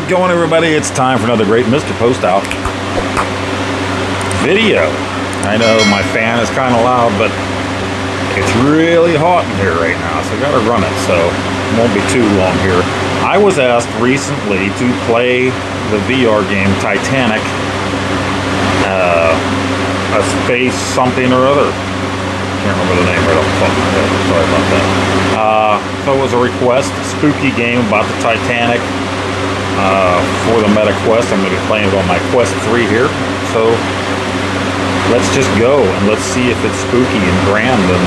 it going, everybody? It's time for another great Mr. Poestyle video. I know my fan is kind of loud, but it's really hot in here right now, so I gotta run it, so it won't be too long here. I was asked recently to play the VR game Titanic, a space something or other. Can't remember the name right off the top of my head. Sorry about that. So it was a request, a spooky game about the Titanic for the Meta Quest. I'm going to be playing it on my Quest 3 here. So let's just go and let's see if it's spooky and grand. And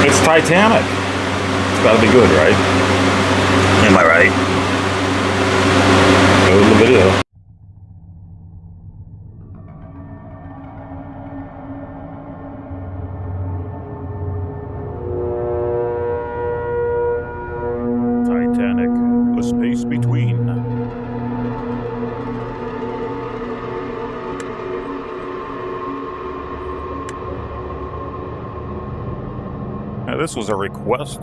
it's Titanic. It's got to be good, right? Am I right? Go to the video. Titanic, the space between. Now, this was a request,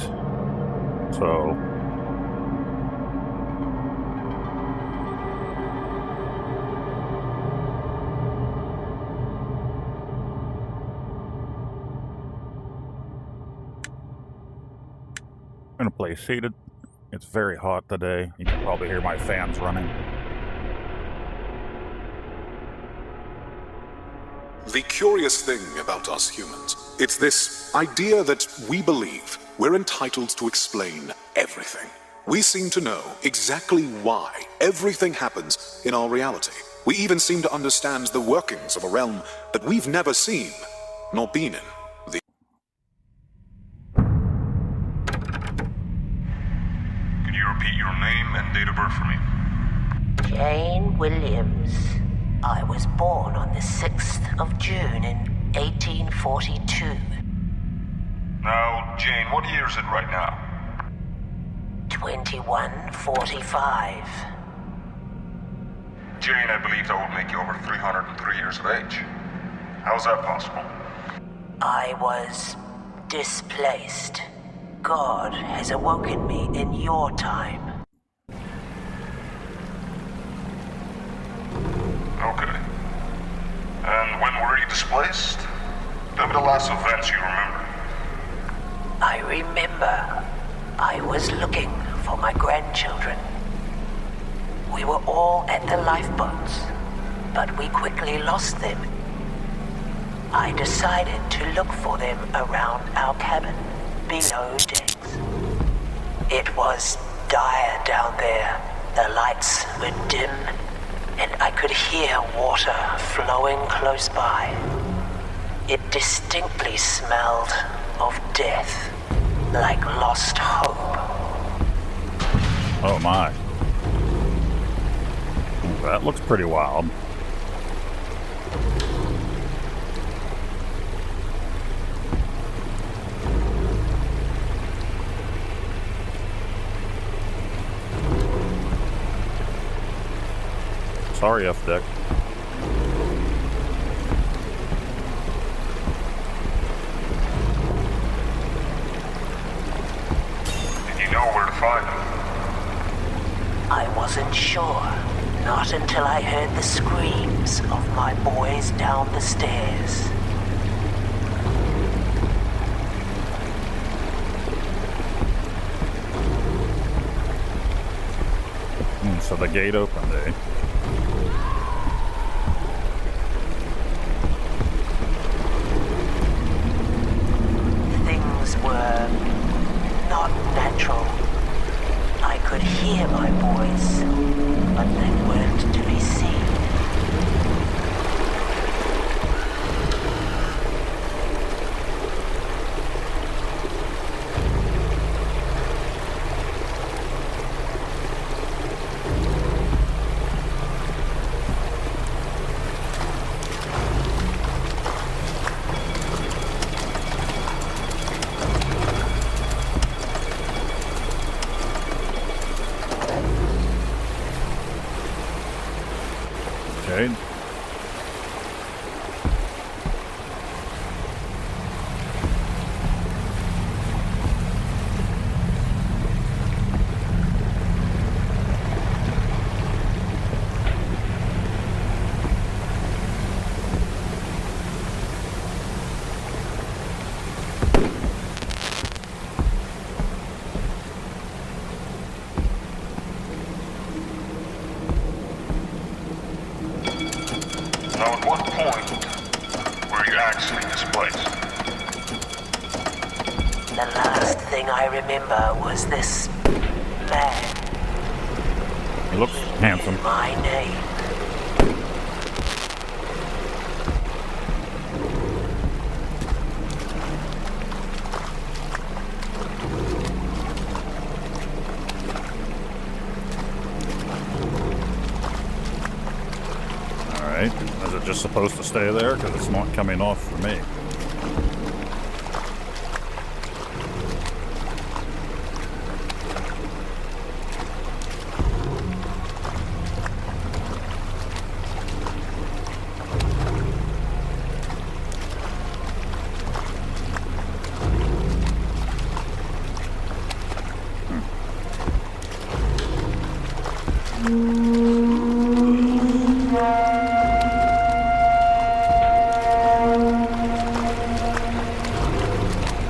so I'm gonna play seated. It's very hot today. You can probably hear my fans running. The curious thing about us humans, it's this idea that we believe we're entitled to explain everything. We seem to know exactly why everything happens in our reality. We even seem to understand the workings of a realm that we've never seen, nor been in. Repeat your name and date of birth for me. Jane Williams. I was born on the 6th of June in 1842. Now, Jane, what year is it right now? 2145. Jane, I believe that would make you over 303 years of age. How is that possible? I was displaced. God has awoken me in your time. Okay. And when were you displaced? Tell me the last events you remember. I remember I was looking for my grandchildren. We were all at the lifeboats, but we quickly lost them. I decided to look for them around our cabin. Below decks. It was dire down there. The lights were dim, and I could hear water flowing close by. It distinctly smelled of death, like lost hope. Oh my. Ooh, that looks pretty wild. Sorry, F-Deck. Did you know where to find them? I wasn't sure. Not until I heard the screams of my boys down the stairs. So the gate opened, eh? Things were not natural. I could hear my voice, but they weren't to be seen. Now, at what point were you actually displaced? The last thing I remember was this man. He looks handsome. My name. Alright. Is it just supposed to stay there? Because it's not coming off for me.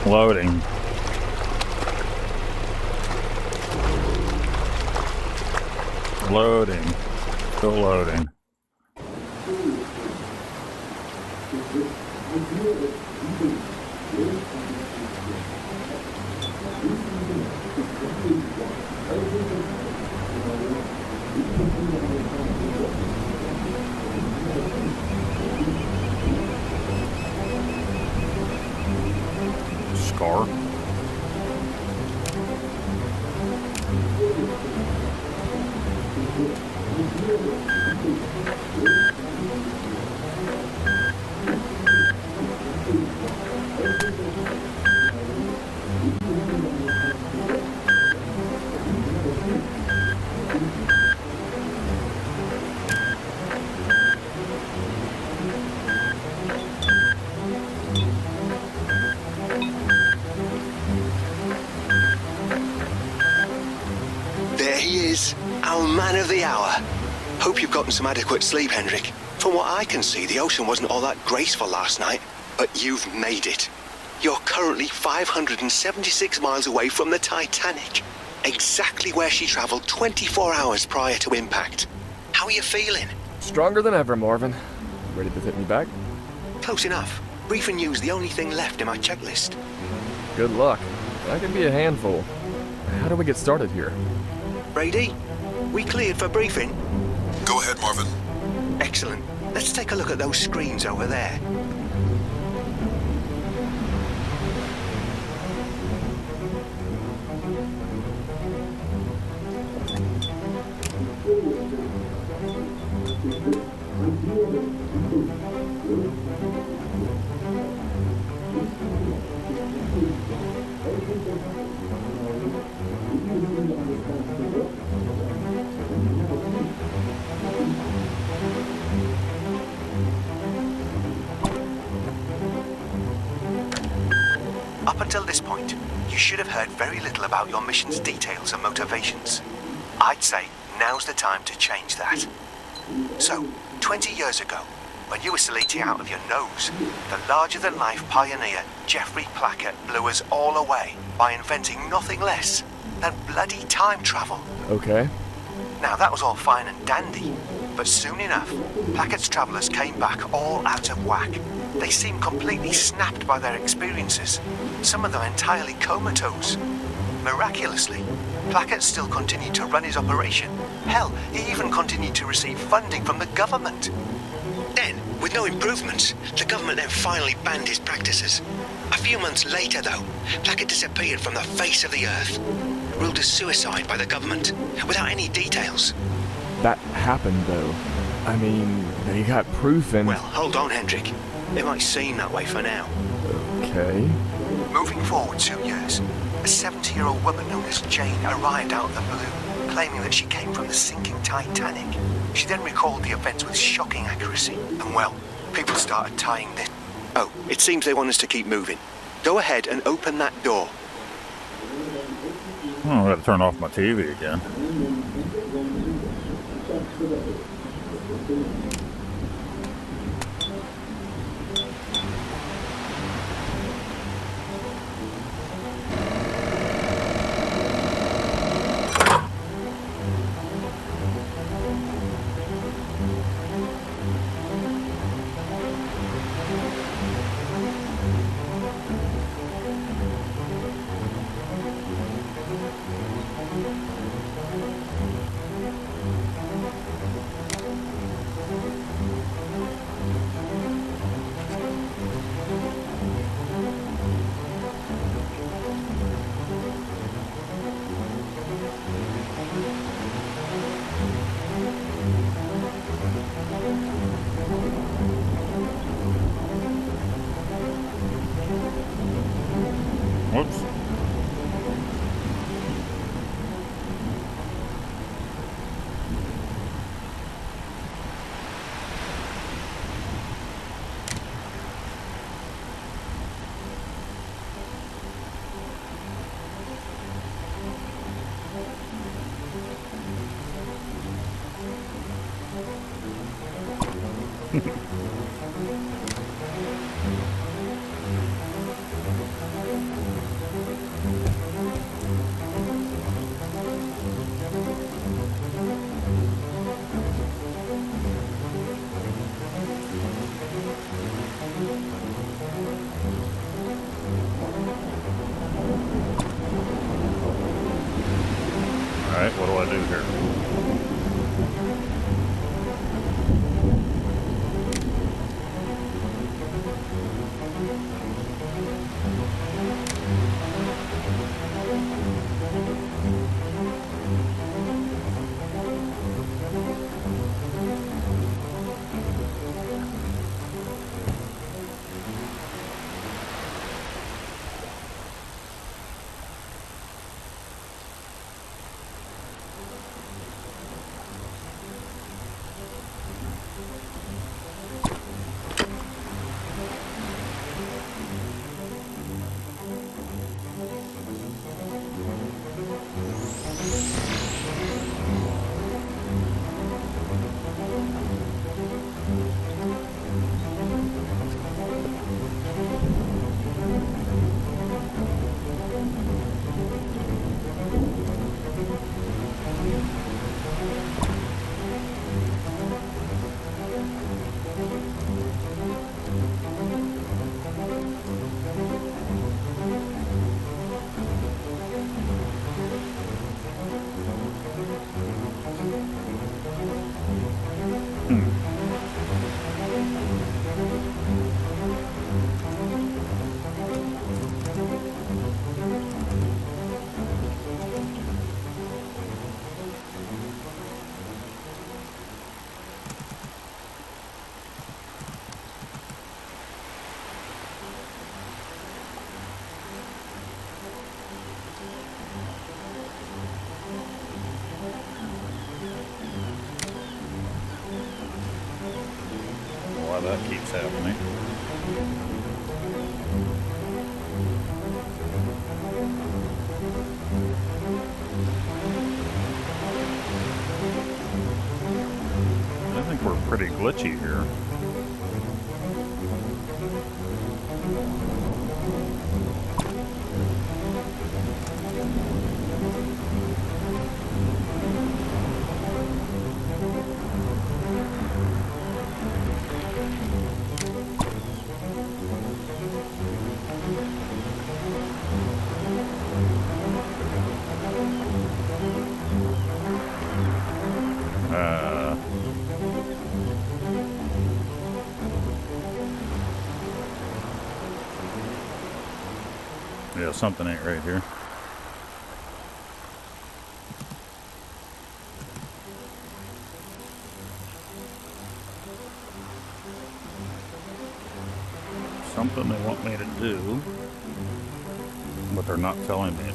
Loading. Loading. Still loading. Scar. There he is, our man of the hour. Hope you've gotten some adequate sleep, Hendrik. From what I can see, the ocean wasn't all that graceful last night, but you've made it. You're currently 576 miles away from the Titanic, exactly where she traveled 24 hours prior to impact. How are you feeling? Stronger than ever, Marvin. Ready to take me back? Close enough. Briefing you's the only thing left in my checklist. Good luck. That can be a handful. How do we get started here? Brady, we cleared for briefing? Go ahead, Marvin. Excellent. Let's take a look at those screens over there. Up until this point, you should have heard very little about your mission's details and motivations. I'd say now's the time to change that. So, 20 years ago, when you were sleeting out of your nose, the larger-than-life pioneer Geoffrey Plackett blew us all away by inventing nothing less than bloody time travel. Okay. Now, that was all fine and dandy, but soon enough, Plackett's travellers came back all out of whack. They seemed completely snapped by their experiences, some of them entirely comatose. Miraculously, Plackett still continued to run his operation. Hell, he even continued to receive funding from the government. Then, with no improvements, the government then finally banned his practices. A few months later, though, Plackett disappeared from the face of the earth, ruled as suicide by the government, without any details. That happened, though. I mean, they got proof and... Well, hold on, Hendrik. It might seem that way for now. Okay. Moving forward 2 years, a 70-year-old woman known as Jane arrived out of the blue, claiming that she came from the sinking Titanic. She then recalled the events with shocking accuracy, and well, people started tying this. Oh, it seems they want us to keep moving. Go ahead and open that door. Oh, I gotta turn off my TV again. Alright, what do I do here? Why that keeps happening. I think we're pretty glitchy here. Yeah, something ain't right here. Something they want me to do, but they're not telling me.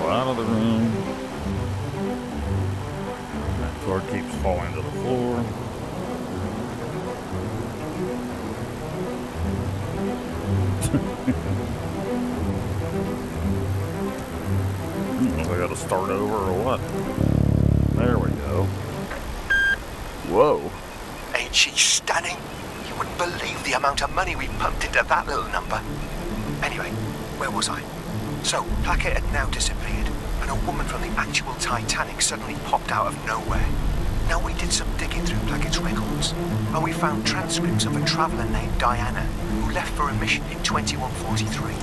Out of the room. That cord keeps falling to the floor. I gotta start over or what? There we go. Whoa. Ain't she stunning? You wouldn't believe the amount of money we pumped into that little number. Anyway, where was I? So, Placket had now disappeared, and a woman from the actual Titanic suddenly popped out of nowhere. Now, we did some digging through Placket's records, and we found transcripts of a traveller named Diana, who left for a mission in 2143,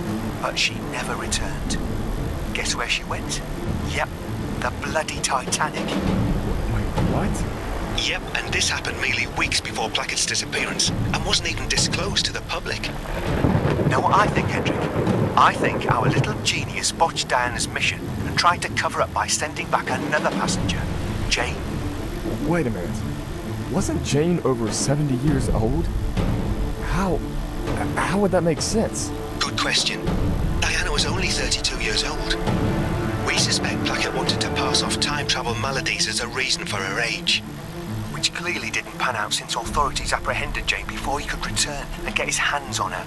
but she never returned. Guess where she went? Yep, the bloody Titanic. Wait, what? Yep, and this happened merely weeks before Plackett's disappearance, and wasn't even disclosed to the public. Know what I think, Hendrik? I think our little genius botched Diana's mission and tried to cover up by sending back another passenger, Jane. Wait a minute. Wasn't Jane over 70 years old? How How would that make sense? Good question. Diana was only 32 years old. We suspect Plackett wanted to pass off time travel maladies as a reason for her age, which clearly didn't pan out since authorities apprehended Jane before he could return and get his hands on her.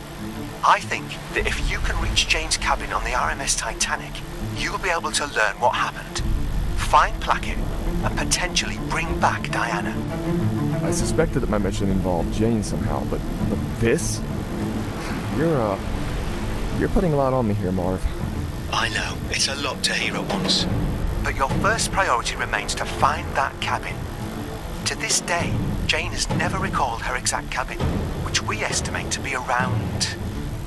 I think that if you can reach Jane's cabin on the RMS Titanic, you'll be able to learn what happened, find Plackett, and potentially bring back Diana. I suspected that my mission involved Jane somehow, but this? You're putting a lot on me here, Marv. I know, it's a lot to hear at once. But your first priority remains to find that cabin. To this day, Jane has never recalled her exact cabin, which we estimate to be around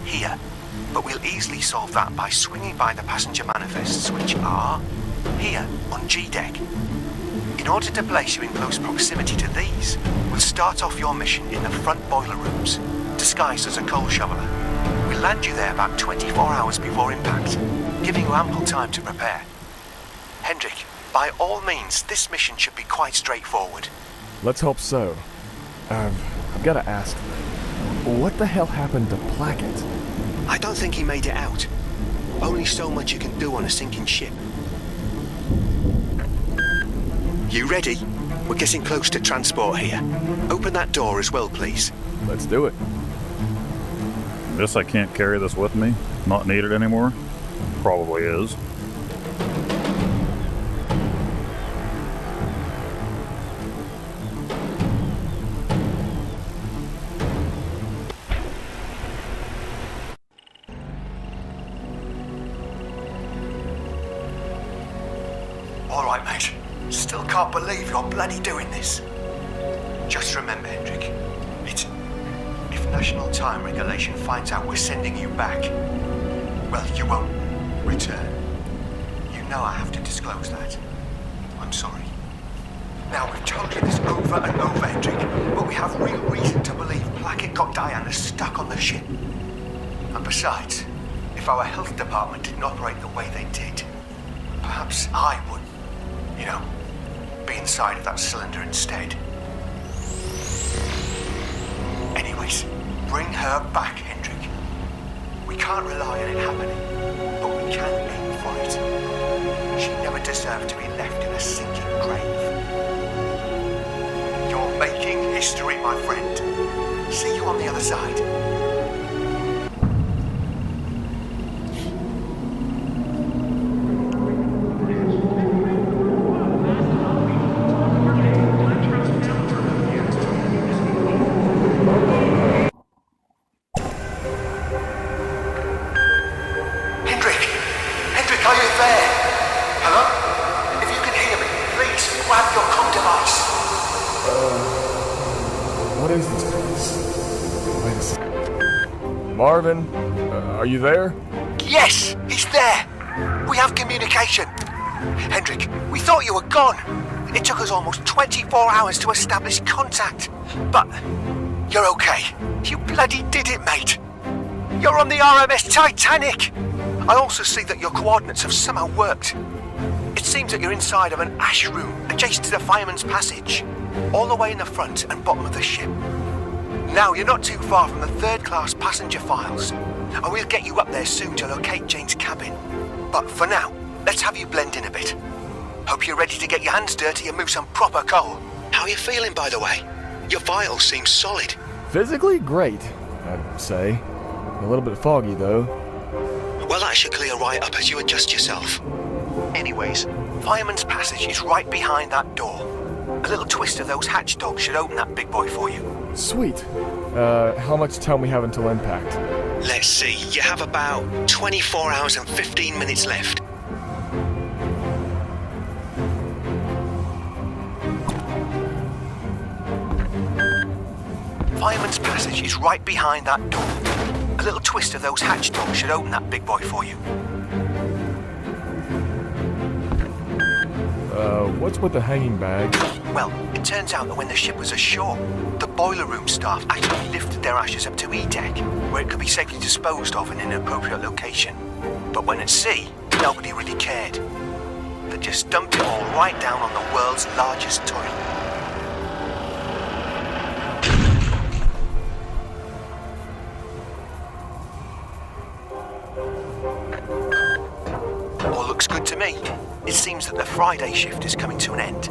here. But we'll easily solve that by swinging by the passenger manifests, which are here on G-Deck. In order to place you in close proximity to these, we'll start off your mission in the front boiler rooms, disguised as a coal shoveler. We'll land you there about 24 hours before impact, giving you ample time to prepare. Hendrik, by all means, this mission should be quite straightforward. Let's hope so. I've got to ask, what the hell happened to Plackett? I don't think he made it out. Only so much you can do on a sinking ship. You ready? We're getting close to transport here. Open that door as well, please. Let's do it. Guess I can't carry this with me? Not needed anymore? Probably is. All right, mate. Still can't believe you're bloody doing this. Just remember, Hendrik, if National Time Regulation finds out we're sending you back, well, you won't return. You know I have to disclose that. I'm sorry. Now, we've told you this over and over, Hendrik, but we have real reason to believe Plackett got Diana stuck on the ship. And besides, if our health department didn't operate the way they did, perhaps I would, be inside of that cylinder instead. Anyways, bring her back, Hendrik. We can't rely on it happening, but we can aim for it. She never deserved to be left in a sinking grave. You're making history, my friend. See you on the other side. Marvin, are you there? Yes, he's there. We have communication. Hendrik, we thought you were gone. It took us almost 24 hours to establish contact. But you're okay. You bloody did it, mate. You're on the RMS Titanic. I also see that your coordinates have somehow worked. It seems that you're inside of an ash room adjacent to the fireman's passage, all the way in the front and bottom of the ship. Now, you're not too far from the third-class passenger files, and we'll get you up there soon to locate Jane's cabin. But for now, let's have you blend in a bit. Hope you're ready to get your hands dirty and move some proper coal. How are you feeling, by the way? Your vitals seem solid. Physically great, I'd say. A little bit foggy, though. Well, that should clear right up as you adjust yourself. Anyways, Fireman's Passage is right behind that door. A little twist of those hatch dogs should open that big boy for you. Sweet. How much time we have until impact? Let's see, you have about 24 hours and 15 minutes left. Fireman's Passage is right behind that door. A little twist of those hatch dogs should open that big boy for you. What's with the hanging bag? Well, it turns out that when the ship was ashore, the boiler room staff actually lifted their ashes up to E-Deck, where it could be safely disposed of in an appropriate location. But when at sea, nobody really cared. They just dumped it all right down on the world's largest toilet. good to me. It seems that the Friday shift is coming to an end.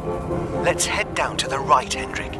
Let's head down to the right, Hendrik.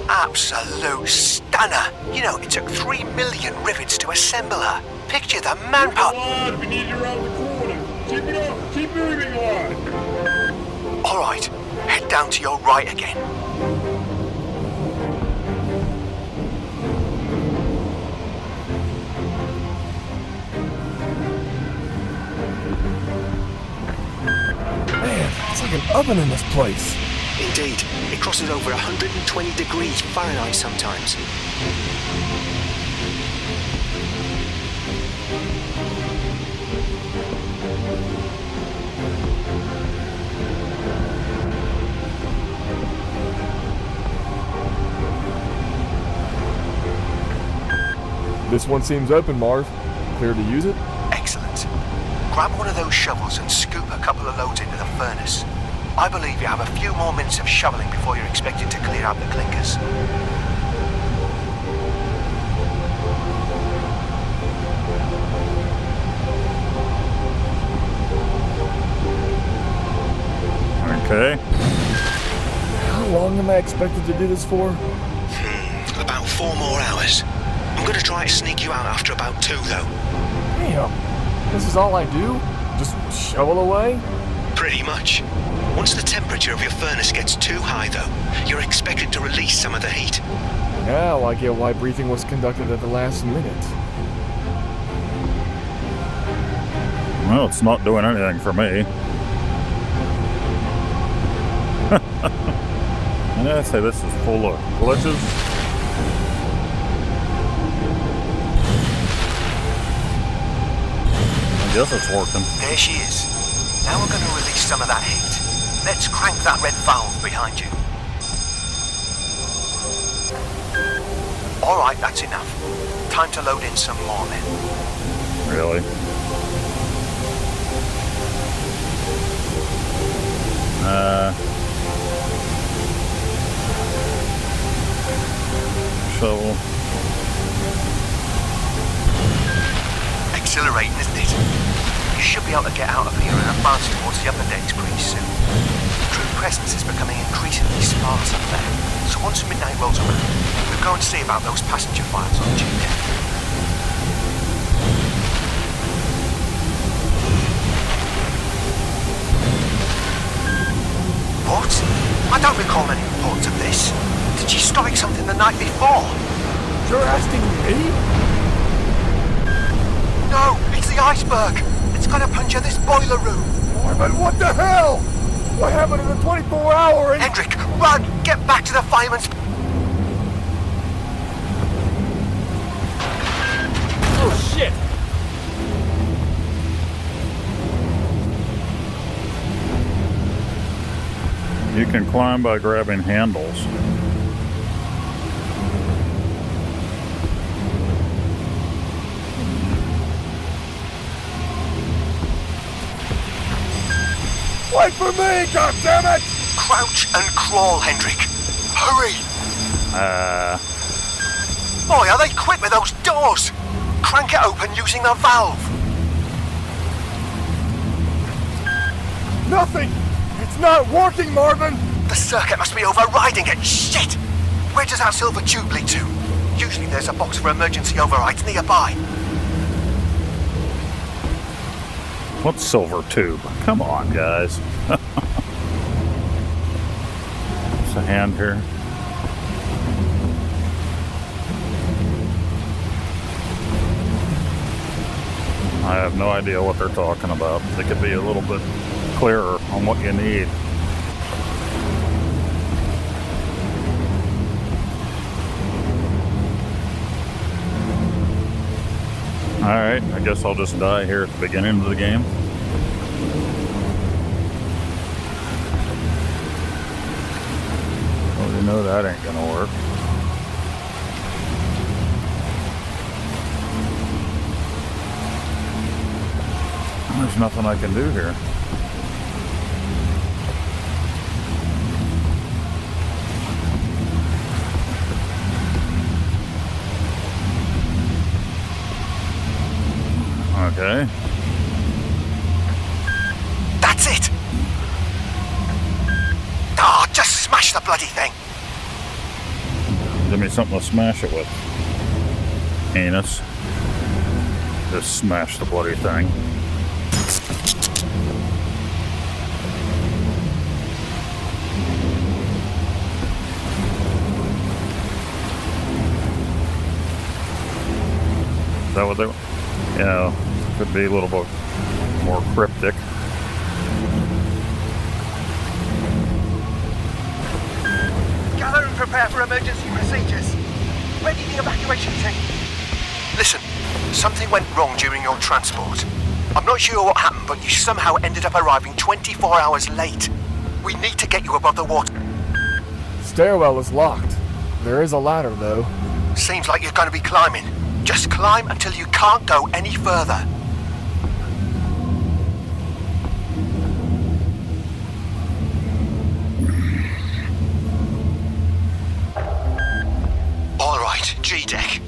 Absolute stunner. You know, it took 3 million rivets to assemble her. Picture the manpower. On, we need you around the corner. Keep it up. Keep moving on. All right, head down to your right again. Man, it's like an oven in this place. Indeed, it crosses over 120 degrees Fahrenheit sometimes. This one seems open, Marv. Clear to use it? Excellent. Grab one of those shovels and scoop a couple of loads into the furnace. I believe you have a few more minutes of shoveling before you're expected to clear out the clinkers. Okay. How long am I expected to do this for? About 4 more hours. I'm gonna try to sneak you out after about 2, though. Damn. This is all I do? Just shovel away? Pretty much. Once the temperature of your furnace gets too high, though, you're expected to release some of the heat. Now I get why briefing was conducted at the last minute. Well, it's not doing anything for me. And I say this is full of glitches. I guess it's working. There she is. Now we're gonna release some of that heat. Let's crank that red valve behind you. All right, that's enough. Time to load in some more then. Really? Shovel. Exhilarating, isn't it? You should be able to get out of here and advance towards the upper decks pretty soon. The crew presence is becoming increasingly sparse up there, so once midnight rolls around, we'll go and see about those passenger files on the G deck. What? I don't recall any reports of this. Did she strike something the night before? You're asking me? No, it's the iceberg. It's gonna puncture this boiler room. But what the hell? What happened to the 24-hour and... Hendrik, run! Get back to the fireman's... Oh, shit! You can climb by grabbing handles. Wait for me, goddammit! Crouch and crawl, Hendrik. Hurry! Boy, are they quick with those doors! Crank it open using the valve. Nothing! It's not working, Marvin! The circuit must be overriding it. Shit! Where does that silver tube lead to? Usually there's a box for emergency overrides nearby. What silver tube? Come on, guys. There's a hand here. I have no idea what they're talking about. They could be a little bit clearer on what you need. Alright, I guess I'll just die here at the beginning of the game. Well, you know that ain't gonna work. There's nothing I can do here. Okay. That's it! Oh, just smash the bloody thing! Give me something to smash it with. Anus. Just smash the bloody thing. Is that what they... Yeah, could be a little bit more cryptic. Gather and prepare for emergency procedures. Ready the evacuation team. Listen, something went wrong during your transport. I'm not sure what happened, but you somehow ended up arriving 24 hours late. We need to get you above the water. Stairwell is locked. There is a ladder, though. Seems like you're going to be climbing. Just climb until you can't go any further. All right, G-deck.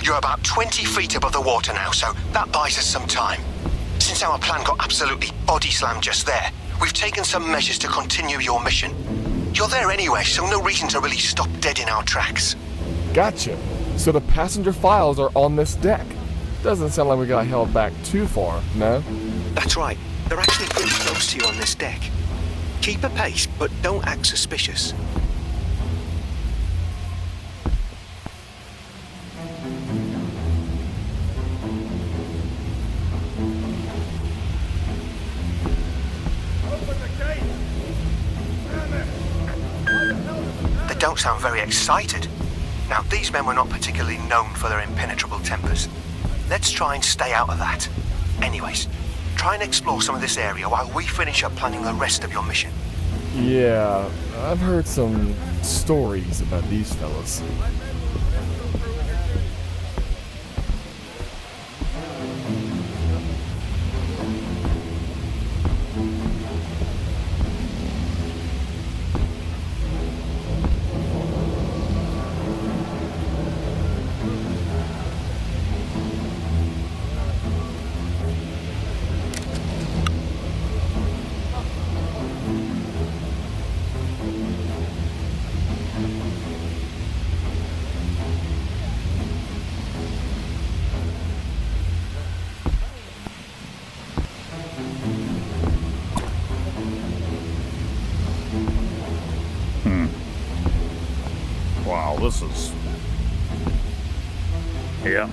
You're about 20 feet above the water now, so that buys us some time. Since our plan got absolutely body slammed just there, we've taken some measures to continue your mission. You're there anyway, so no reason to really stop dead in our tracks. Gotcha. So the passenger files are on this deck. Doesn't sound like we got held back too far, no? That's right. They're actually pretty close to you on this deck. Keep a pace, but don't act suspicious. They don't sound very excited. Now, these men were not particularly known for their impenetrable tempers. Let's try and stay out of that. Anyways, try and explore some of this area while we finish up planning the rest of your mission. Yeah, I've heard some stories about these fellas. Wow, this is... Yeah.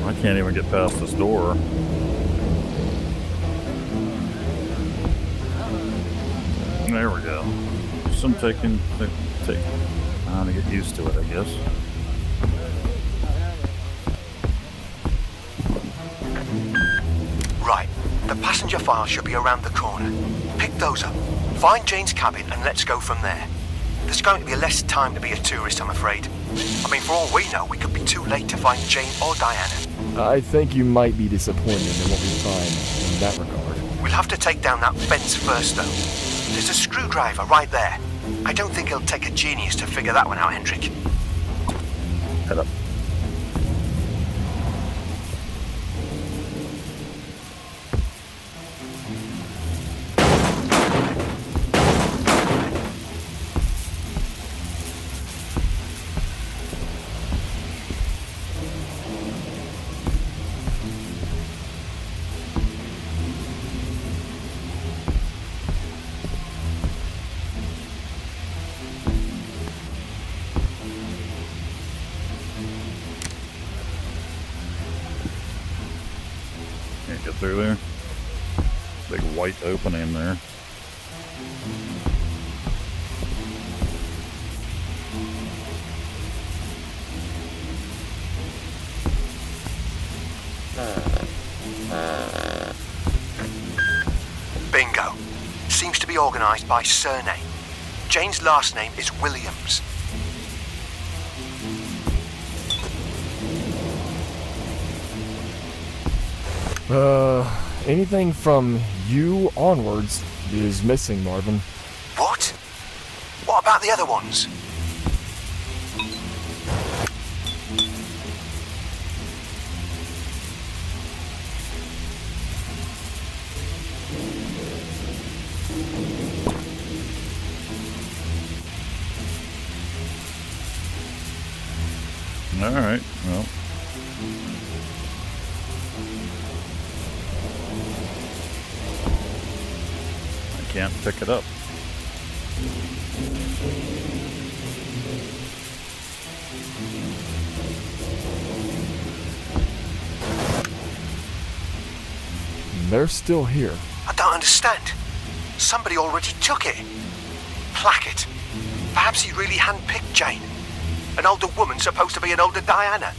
I can't even get past this door. There we go. Some taking time to get used to it, I guess. Right. The passenger file should be around the corner. Pick those up. Find Jane's cabin and let's go from there. There's going to be less time to be a tourist, I'm afraid. I mean, for all we know, we could be too late to find Jane or Diana. I think you might be disappointed in what we find in that regard. We'll have to take down that fence first, though. There's a screwdriver right there. I don't think it'll take a genius to figure that one out, Hendrik. Head up. through there. Big white opening there. Bingo. Seems to be organised by surname. Jane's last name is Williams. Anything from you onwards is missing, Marvin. What? What about the other ones? All right. Well. I can't pick it up. They're still here. I don't understand. Somebody already took it. Placket. Perhaps he really handpicked Jane. An older woman supposed to be an older Diana,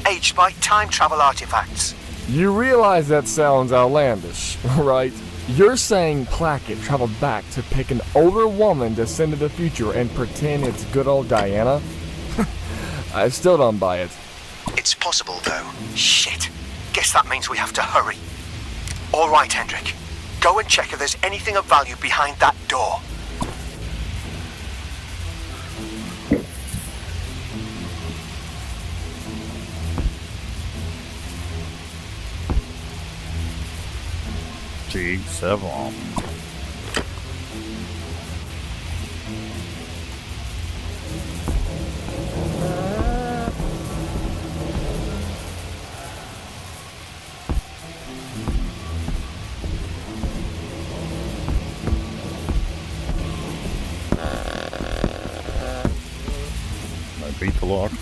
aged by time travel artifacts. You realize that sounds outlandish, right? You're saying Placket traveled back to pick an older woman to send to the future and pretend it's good old Diana? I still don't buy it. It's possible, though. Shit. Guess that means we have to hurry. All right, Hendrik. Go and check if there's anything of value behind that door. G7. I beat the lock.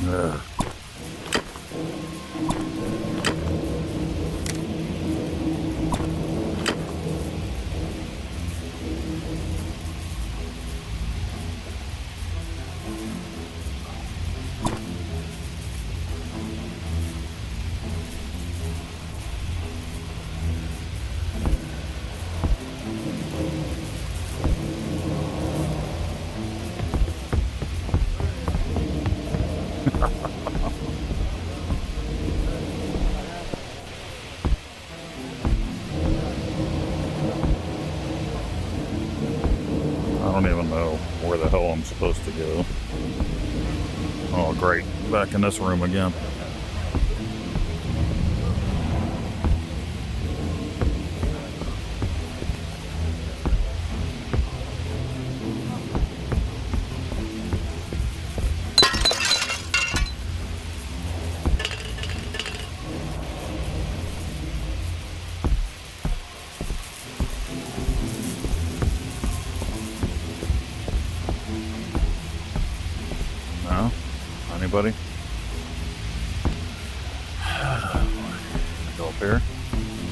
Ugh. I don't even know where the hell I'm supposed to go. Oh, great. Back in this room again. No? Anybody? Go up here?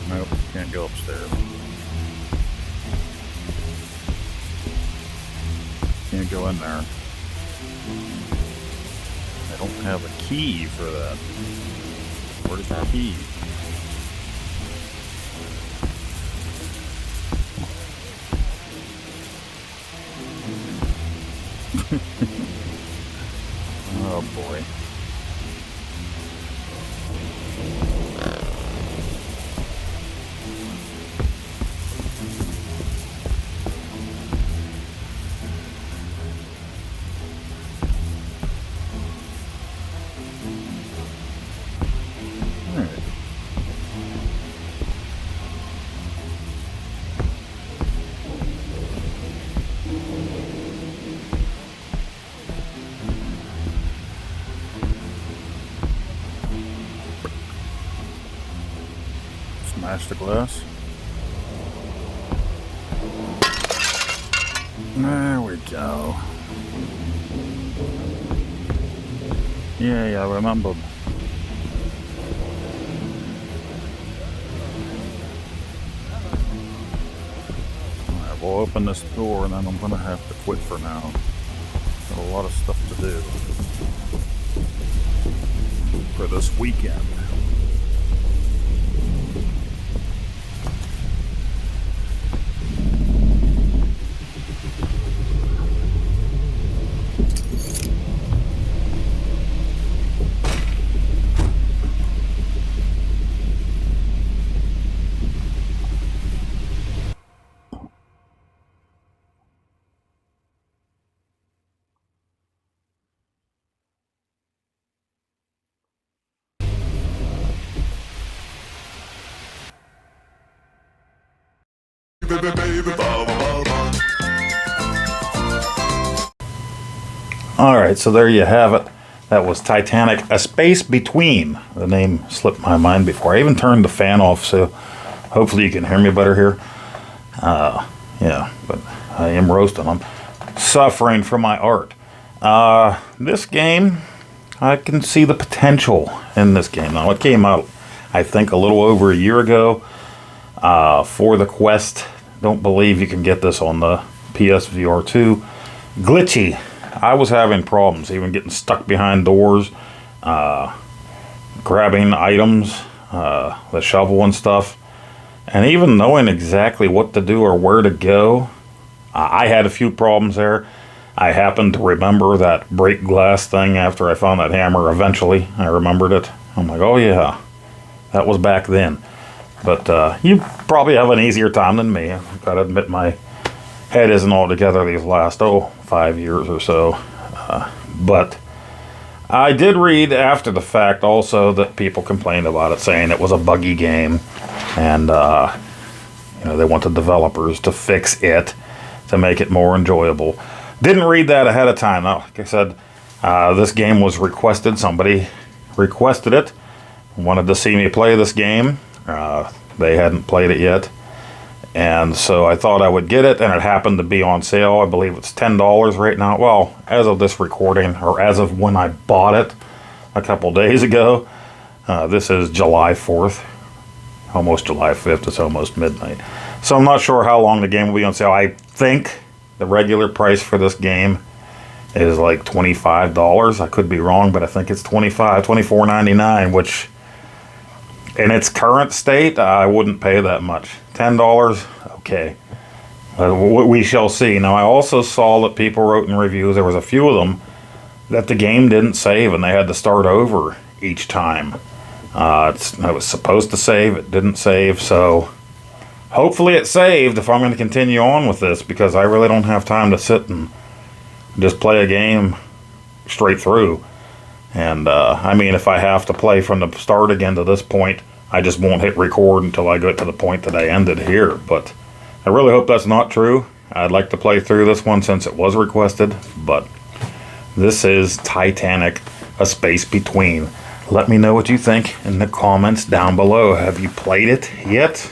Nope, can't go upstairs. Can't go in there. I don't have a key for that. Where's the key? Oh boy. All right. Smash the glass. There we go. Yeah, I remembered. Alright, we'll open this door and then I'm gonna have to quit for now. Got a lot of stuff to do for this weekend. Alright, so there you have it. That was Titanic, A Space Between. The name slipped my mind before. I even turned the fan off, so hopefully you can hear me better here. Yeah, but I am roasting. I'm suffering for my art. This game, I can see the potential in this game. Now, it came out, I think, a little over a year ago for the Quest. Don't believe you can get this on the PSVR 2. Glitchy. I was having problems, even getting stuck behind doors, grabbing items, the shovel and stuff, and even knowing exactly what to do or where to go. I had a few problems there. I happened to remember that break glass thing after I found that hammer eventually. I remembered it. I'm like, oh yeah, that was back then. But you probably have an easier time than me. I've got to admit my head isn't all together these last, 5 years or so. But I did read after the fact also that people complained about it, saying it was a buggy game. And, they want the developers to fix it to make it more enjoyable. Didn't read that ahead of time. Like I said, this game was requested. Somebody requested it. Wanted to see me play this game. They hadn't played it yet. And so I thought I would get it, and it happened to be on sale. I believe it's $10 right now. Well, as of this recording, or as of when I bought it a couple days ago, this is July 4th. Almost July 5th. It's almost midnight. So I'm not sure how long the game will be on sale. I think the regular price for this game is like $25. I could be wrong, but I think it's $24.99, which in its current state, I wouldn't pay that much. $10, okay. We shall see. Now, I also saw that people wrote in reviews, there was a few of them, that the game didn't save and they had to start over each time. I was supposed to save, it didn't save, so hopefully it saved if I'm going to continue on with this, because I really don't have time to sit and just play a game straight through. And, if I have to play from the start again to this point, I just won't hit record until I get to the point that I ended here. But I really hope that's not true. I'd like to play through this one since it was requested. But this is Titanic, A Space Between. Let me know what you think in the comments down below. Have you played it yet?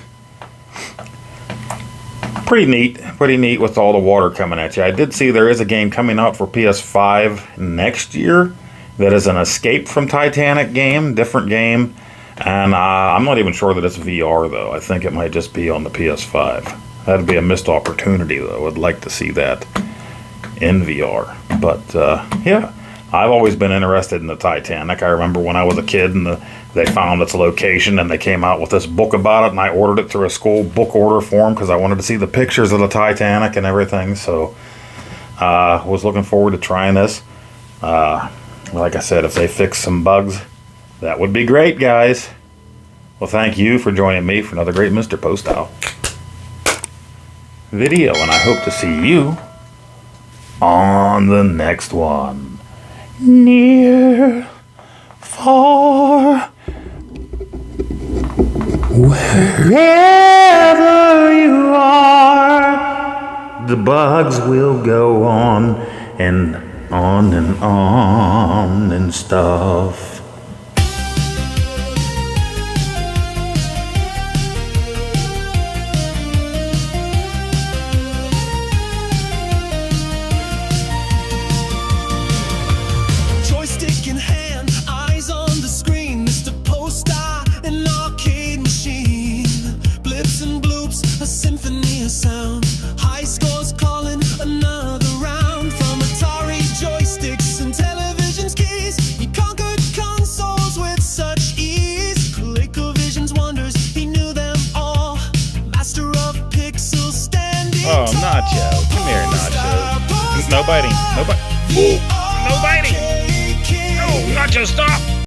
Pretty neat with all the water coming at you. I did see there is a game coming out for PS5 next year that is an Escape from Titanic game, different game, and I'm not even sure that it's VR though. I think it might just be on the PS5. That'd be a missed opportunity though. I'd like to see that in VR. But yeah, I've always been interested in the Titanic. I remember when I was a kid and they found its location and they came out with this book about it, and I ordered it through a school book order form because I wanted to see the pictures of the Titanic and everything. So was looking forward to trying this. Like I said, if they fix some bugs, that would be great, guys. Well, thank you for joining me for another great Mr. Poestyle video, and I hope to see you on the next one. Near, far, wherever you are, the bugs will go on and on and on and stuff. Oh, Nacho. Come here, Nacho. No biting. No biting. No biting. No, Nacho, stop.